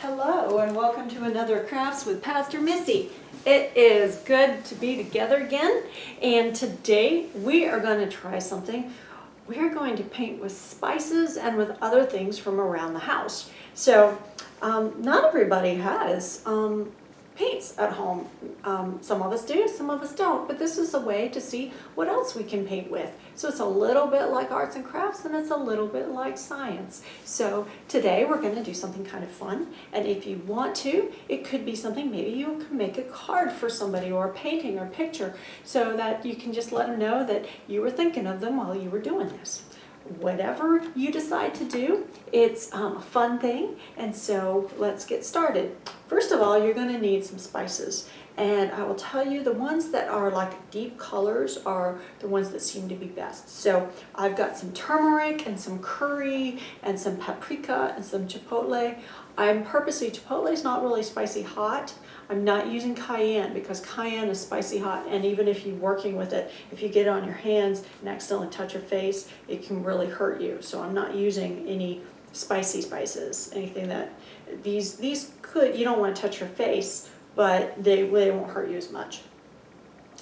Hello and welcome to another Crafts with Pastor Missy. It is good to be together again, and today we are going to try something. We are going to paint with spices and with other things from around the house. So not everybody has paints at home. Some of us do, some of us don't, but this is a way to see what else we can paint with. So it's a little bit like arts and crafts, and it's a little bit like science. So today we're going to do something kind of fun, and if you want to, it could be something, maybe you can make a card for somebody or a painting or a picture so that you can just let them know that you were thinking of them while you were doing this. Whatever you decide to do, it's a fun thing, and so let's get started. First of all, you're going to need some spices, and I will tell you the ones that are like deep colors are the ones that seem to be best. So I've got some turmeric and some curry and some paprika and some chipotle. Chipotle is not really spicy hot. I'm not using cayenne because cayenne is spicy hot, and even if you're working with it, if you get it on your hands and accidentally touch your face, it can really hurt you. So I'm not using any spicy spices, anything that these could, you don't want to touch your face, but they won't hurt you as much.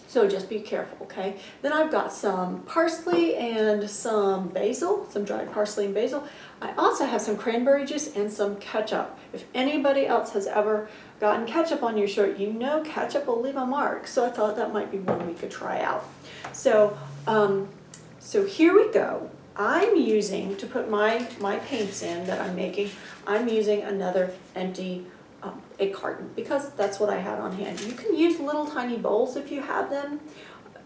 So just be careful, okay? Then I've got some parsley and some basil, some dried parsley and basil. I also have some cranberry juice and some ketchup. If anybody else has ever gotten ketchup on your shirt, you know ketchup will leave a mark. So I thought that might be one we could try out. So, so here we go. I'm using, to put my paints in that I'm making, I'm using another empty a carton because that's what I had on hand. You can use little tiny bowls if you have them.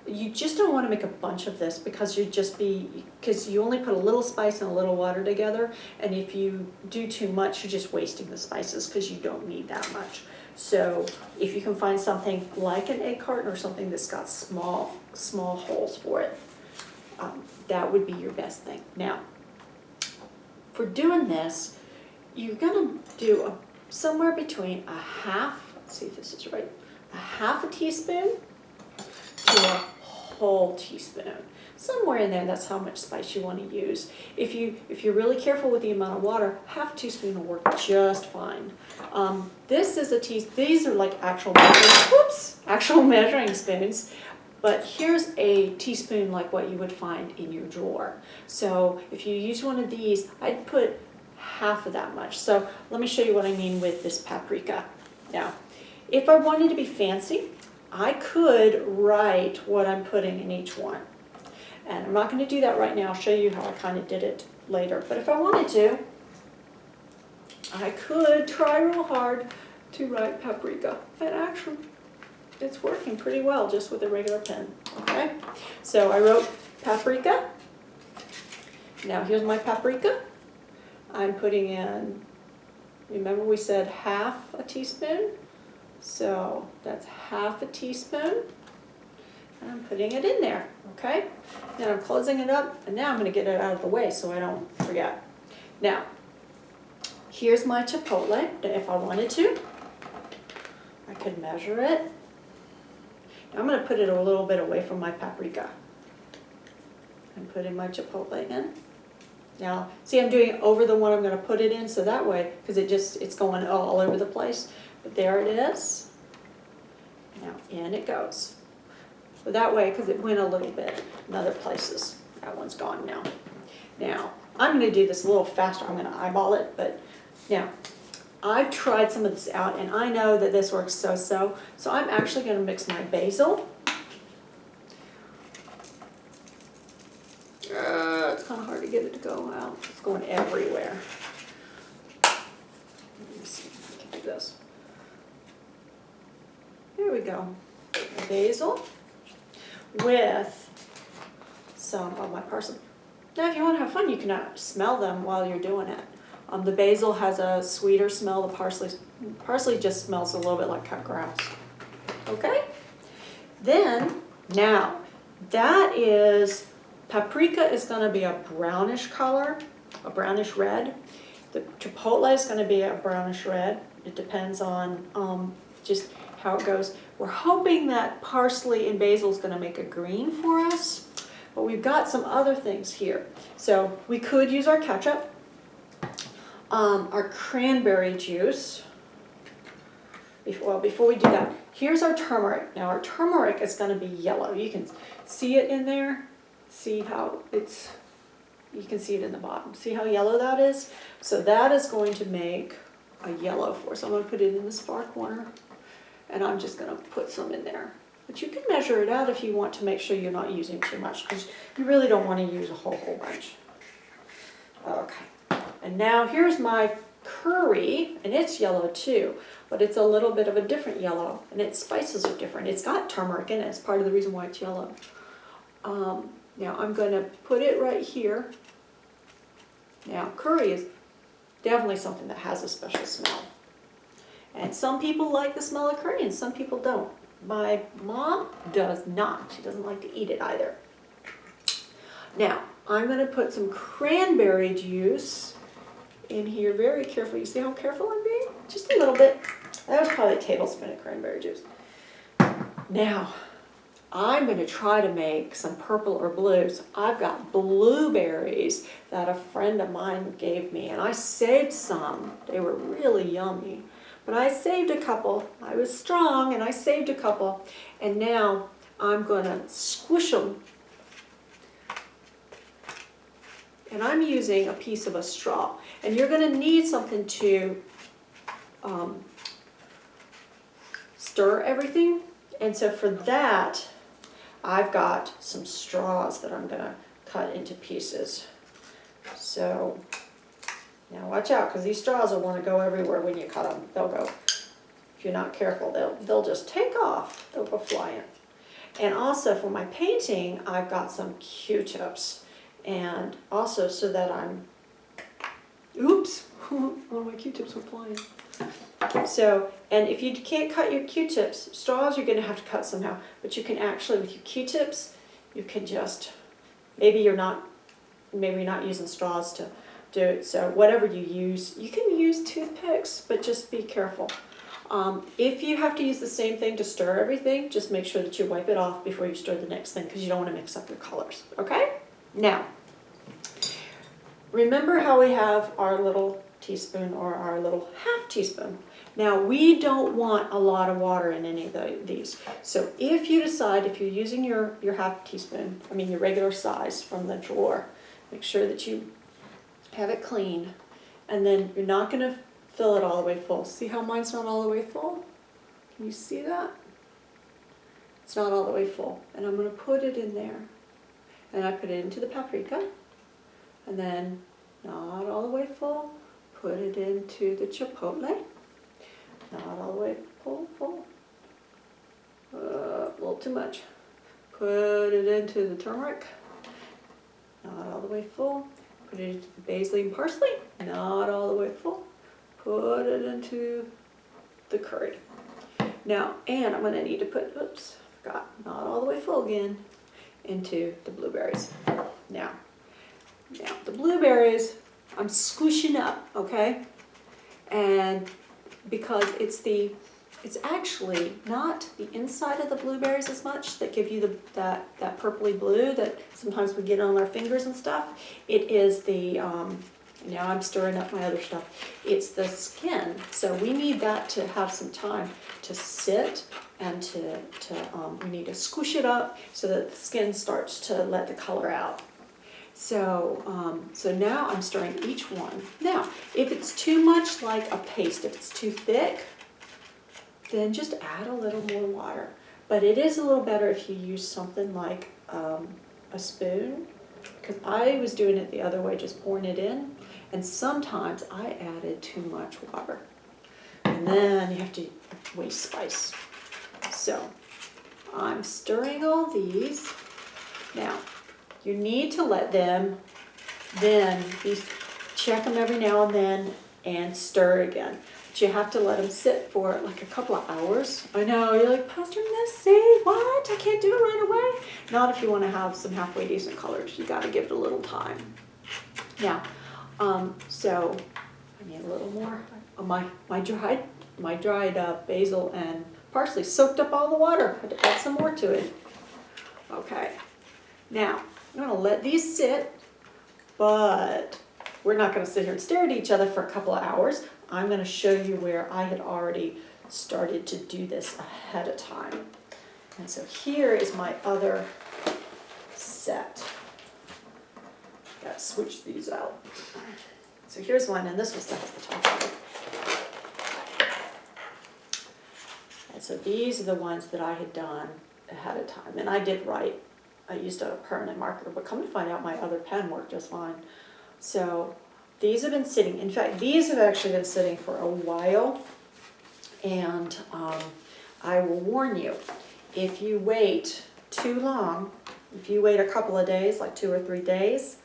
You just don't want to make a bunch of this because you only put a little spice and a little water together, and if you do too much, you're just wasting the spices because you don't need that much. So if you can find something like an egg carton or something that's got small holes for it, that would be your best thing. Now, for doing this, you're gonna do somewhere between let's see if this is right, a half a teaspoon to a whole teaspoon. Somewhere in there, that's how much spice you want to use. If you're really careful with the amount of water, half a teaspoon will work just fine. This is these are like actual measuring spoons. But here's a teaspoon like what you would find in your drawer. So if you use one of these, I'd put half of that much. So let me show you what I mean with this paprika. Now, if I wanted to be fancy, I could write what I'm putting in each one. And I'm not going to do that right now. I'll show you how I kind of did it later. But if I wanted to, I could try real hard to write paprika. And actually, it's working pretty well just with a regular pen, okay? So I wrote paprika. Now here's my paprika. I'm putting in, remember we said half a teaspoon? So that's half a teaspoon. And I'm putting it in there, okay? Then I'm closing it up, and now I'm gonna get it out of the way so I don't forget. Now, here's my chipotle. If I wanted to, I could measure it. I'm going to put it a little bit away from my paprika. I'm putting my chipotle in. Now, see, I'm doing it over the one I'm going to put it in, so that way, because it's going all over the place. But there it is. Now, in it goes. So that way, because it went a little bit in other places. That one's gone now. Now, I'm going to do this a little faster. I'm going to eyeball it, but now, I've tried some of this out, and I know that this works so I'm actually going to mix my basil. It's kind of hard to get it to go out. It's going everywhere. Let me see if I can do this. There we go. My basil with some of my parsley. Now, if you want to have fun, you can smell them while you're doing it. The basil has a sweeter smell. The parsley just smells a little bit like cut grass. Okay? Then, now, paprika is going to be a brownish color, a brownish red. The chipotle is going to be a brownish red. It depends on just how it goes. We're hoping that parsley and basil is going to make a green for us, but we've got some other things here. So we could use our ketchup. our cranberry juice. Before we do that, here's our turmeric. Now our turmeric is going to be yellow. You can see it in there. See how you can see it in the bottom. See how yellow that is? So that is going to make a yellow for us. I'm going to put it in this far corner, and I'm just going to put some in there. But you can measure it out if you want to make sure you're not using too much, because you really don't want to use a whole bunch. Okay, and now here's my curry, and it's yellow too, but it's a little bit of a different yellow, and its spices are different. It's got turmeric in it. It's part of the reason why it's yellow. Now I'm going to put it right here. Now curry is definitely something that has a special smell. And some people like the smell of curry and some people don't. My mom does not. She doesn't like to eat it either. Now I'm going to put some cranberry juice in here very carefully. You see how careful I'm being? Just a little bit. That was probably a tablespoon of cranberry juice. Now I'm going to try to make some purple or blues. I've got blueberries that a friend of mine gave me, and I saved some. They were really yummy, but I saved a couple. I was strong, and I saved a couple, and now I'm going to squish them. And I'm using a piece of a straw, and you're going to need something to stir everything, and so for that, I've got some straws that I'm going to cut into pieces. So now watch out, because these straws will want to go everywhere when you cut them. They'll go, if you're not careful, they'll just take off. They'll go flying. And also for my painting, I've got some Q-tips. And also so that oops, one of my Q-tips were flying. So, and if you can't cut your Q-tips, straws you're going to have to cut somehow, but you can actually, with your Q-tips, you can just, maybe you're not using straws to do it, so whatever you use, you can use toothpicks, but just be careful. If you have to use the same thing to stir everything, just make sure that you wipe it off before you stir the next thing, because you don't want to mix up your colors, okay? Now, remember how we have our little teaspoon or our little half teaspoon. Now we don't want a lot of water in any of these. So if you decide, if you're using your half teaspoon, your regular size from the drawer, make sure that you have it clean. And then you're not going to fill it all the way full. See how mine's not all the way full? Can you see that? It's not all the way full. And I'm going to put it in there. And I put it into the paprika. And then, not all the way full, put it into the chipotle. Not all the way full. A little too much. Put it into the turmeric. Not all the way full. Put it into the basil and parsley. Not all the way full. Put it into the curry. Now, and I'm going to need to put, forgot, not all the way full again, into the blueberries. Now the blueberries, I'm squishing up, okay? And because it's actually not the inside of the blueberries as much that give you that purpley blue that sometimes we get on our fingers and stuff. It is the, now I'm stirring up my other stuff. It's the skin. So we need that to have some time to sit and we need to squish it up so that the skin starts to let the color out. So, so now I'm stirring each one. Now, if it's too much like a paste, if it's too thick, then just add a little more water. But it is a little better if you use something like a spoon, because I was doing it the other way, just pouring it in, and sometimes I added too much water. And then you have to waste spice. So, I'm stirring all these. Now, you need to let them then check them every now and then and stir again. But you have to let them sit for like a couple of hours. I know, you're like, Pastor Missy, what? I can't do it right away. Not if you want to have some halfway decent colors. You got to give it a little time. Now, so I need a little more. My dried basil and parsley soaked up all the water. I had to add some more to it. Okay. Now, I'm going to let these sit, but we're not going to sit here and stare at each other for a couple of hours. I'm going to show you where I had already started to do this ahead of time. And so here is my other set. Got to switch these out. So here's one, and this was stuck at the top of it. And so these are the ones that I had done ahead of time. And I did write. I used a permanent marker, but come to find out my other pen worked just fine. So these have been sitting. In fact, these have actually been sitting for a while. And I will warn you, if you wait too long, if you wait a couple of days, like 2 or 3 days,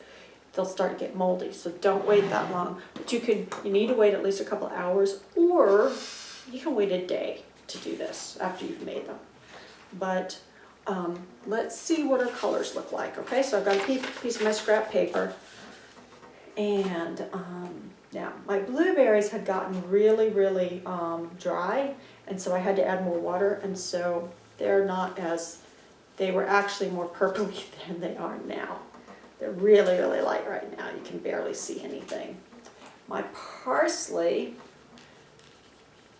they'll start to get moldy. So don't wait that long. But you need to wait at least a couple of hours, or you can wait a day to do this after you've made them. But let's see what our colors look like. Okay, so I've got a piece of my scrap paper, and now my blueberries had gotten really, really dry, and so I had to add more water, and so they were actually more purpley than they are now. They're really, really light right now. You can barely see anything. My parsley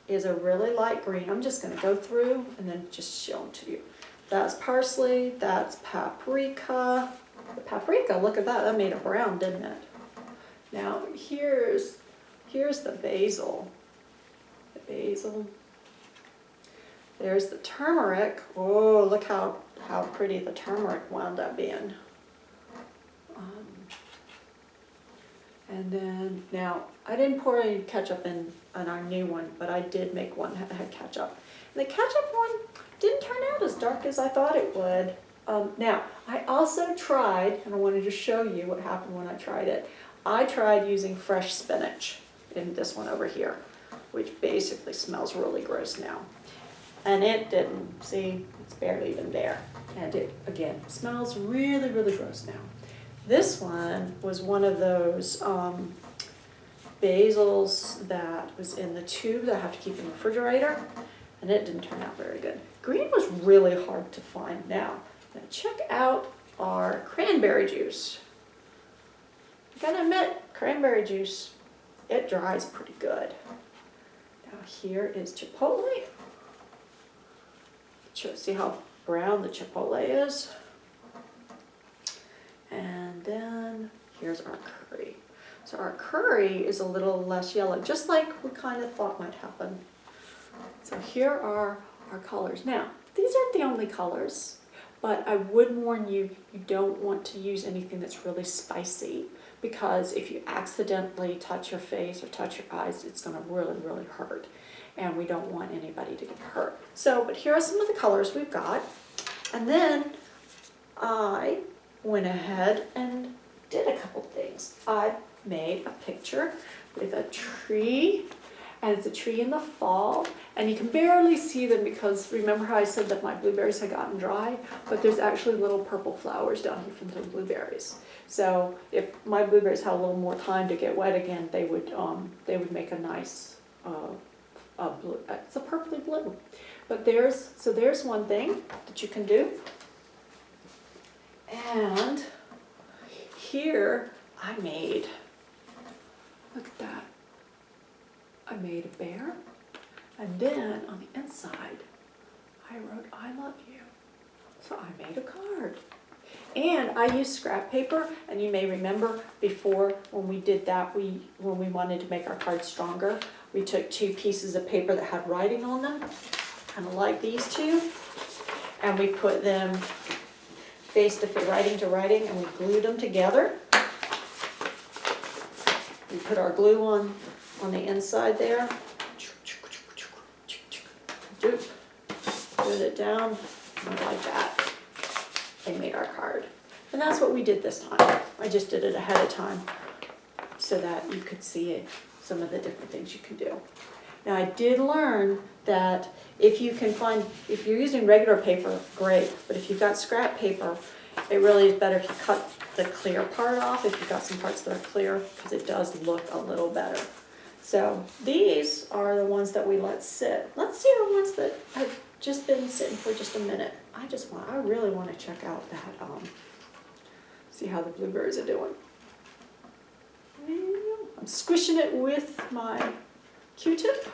is a really light green. I'm just going to go through and then just show them to you. That's parsley, that's paprika. The paprika, look at that, that made it brown, didn't it? Now here's the basil. The basil. There's the turmeric. Oh, look how pretty the turmeric wound up being. And then, now, I didn't pour any ketchup in our new one, but I did make one that had ketchup. And the ketchup one didn't turn out as dark as I thought it would. Now, I also tried, and I wanted to show you what happened when I tried it. I tried using fresh spinach in this one over here, which basically smells really gross now. And it didn't, see, it's barely even there. And it, again, smells really, really gross now. This one was one of those basils that was in the tube that I have to keep in the refrigerator, and it didn't turn out very good. Green was really hard to find. Now check out our cranberry juice. I gotta admit, cranberry juice, it dries pretty good. Now here is chipotle. See how brown the chipotle is? And then here's our curry. So our curry is a little less yellow, just like we kind of thought might happen. So here are our colors. Now, these aren't the only colors, but I would warn you, you don't want to use anything that's really spicy, because if you accidentally touch your face or touch your eyes, it's going to really, really hurt. And we don't want anybody to get hurt. So, but here are some of the colors we've got. And then I went ahead and did a couple things. I made a picture with a tree, and it's a tree in the fall, and you can barely see them because remember how I said that my blueberries had gotten dry, but there's actually little purple flowers down here from the blueberries. So if my blueberries had a little more time to get wet again, they would make a nice blue. It's a purpley blue. But there's one thing that you can do. And here I made, look at that, I made a bear, and then on the inside I wrote I love you. So I made a card. And I used scrap paper, and you may remember before when we did that, when we wanted to make our card stronger, we took 2 pieces of paper that had writing on them, kind of like these two, and we put them face to face, writing to writing, and we glued them together. We put our glue on the inside there. Put it down, and like that. And made our card. And that's what we did this time. I just did it ahead of time so that you could see it, some of the different things you can do. Now I did learn that if you're using regular paper, great, but if you've got scrap paper, it really is better if you cut the clear part off if you've got some parts that are clear, because it does look a little better. So these are the ones that we let sit. Let's see the ones that have just been sitting for just a minute. I really want to check out that, see how the blueberries are doing. I'm squishing it with my Q-tip,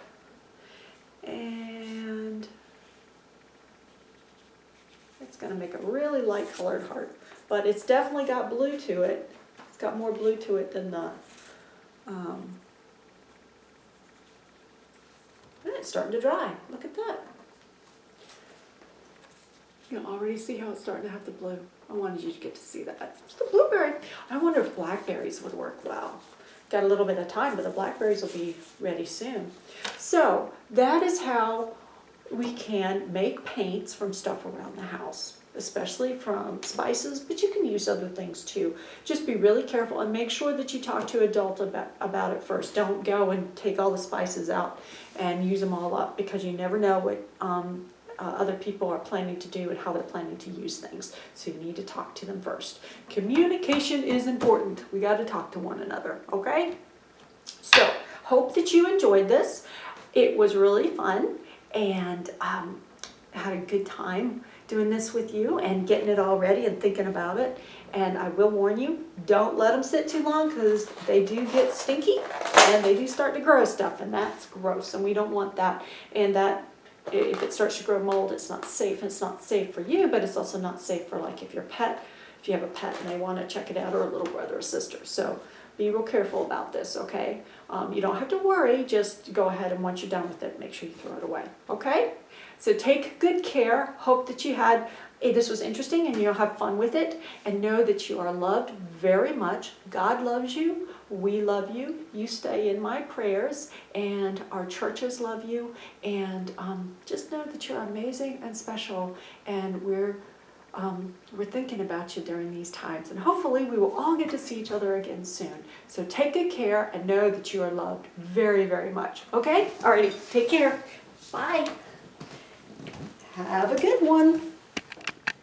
and it's going to make a really light colored heart, but it's definitely got blue to it. It's got more blue to it than the, and it's starting to dry. Look at that. You can already see how it's starting to have the blue. I wanted you to get to see that. It's the blueberry. I wonder if blackberries would work well. Got a little bit of time, but the blackberries will be ready soon. So that is how we can make paints from stuff around the house, especially from spices, but you can use other things too. Just be really careful and make sure that you talk to an adult about it first. Don't go and take all the spices out and use them all up, because you never know what other people are planning to do and how they're planning to use things. So you need to talk to them first. Communication is important. We got to talk to one another, okay? So, hope that you enjoyed this. It was really fun, and I had a good time doing this with you and getting it all ready and thinking about it. And I will warn you, don't let them sit too long, because they do get stinky and they do start to grow stuff, and that's gross, and we don't want that. And that, if it starts to grow mold, it's not safe. It's not safe for you, but it's also not safe for, like, if you have a pet and they want to check it out, or a little brother or sister. So be real careful about this, okay? You don't have to worry. Just go ahead, and once you're done with it, make sure you throw it away, okay? So take good care. Hope that you had, this was interesting and you'll have fun with it. And know that you are loved very much. God loves you. We love you. You stay in my prayers, and our churches love you. And just know that you're amazing and special, and we're thinking about you during these times. And hopefully we will all get to see each other again soon. So take good care and know that you are loved very, very much. Okay? Alrighty. Take care. Bye. Have a good one.